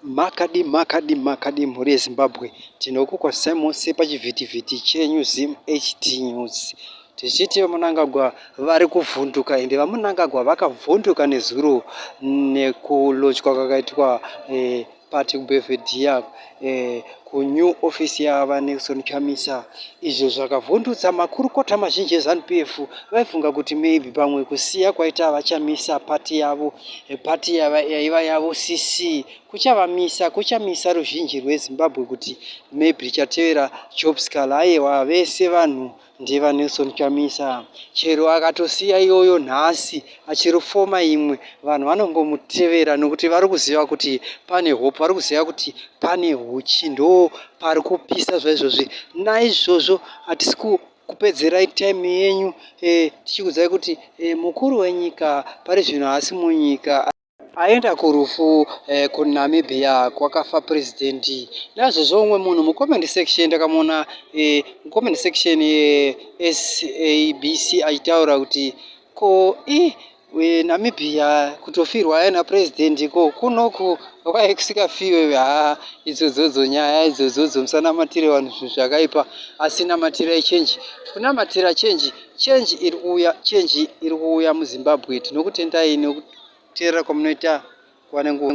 Makadi mhuri yeZimbabwe. Tinokukwasai mose pachivhitivhiti chenyu Zim HD News. Tichiti Mnangagwa vari kuvhunduka, ende vaMnangagwa vakavhunduka nezuro nekulotywa kwakaitwa pati kubhevhedhiya kunew ofisi yava Nelson Chamisa. Izvo zvakavhundutsa makurukota mazhinji eZANU-PF. Vaifunga kuti maybe pamwe kusiya kwaita vaChamisa pati yavo, pati yaiva yavo CC kuchamisa ruzhinji rweZimbabwe kuti maybe richatevera Jobs Kala. Aiwa, vese vanhu ndeva Nelson Chamisa. Chero akatosiya iyoyo nhasi achirifoma imwe, vanhu vanongomutevera nokuti vari kuziva kuti pane hope, vari kuziva kuti pane huchi, ndo pari kupisa zvaizvozvi. Naizvozvo hatisi kupedzerai time yenyu, tichikudzai kuti mukuru wenyika pari zvino haasi munyika, aenda kurufu kuNamibia kwakafa president. Naizvozvo umwe munhu mucomment section ndakamona comment section yeSABC achitaura kuti ko Namibia kutofirwa aina president ko kunoku kwai kusikafiwe. Idzodzo nyaya idzodzo musanamatire vanhu zvinhu zvakaipa, asi namatirai change. Kunamatira change iri kuuya muZimbabwe. Tinokutendai nekuteerera kwamunoita kuva nenguva.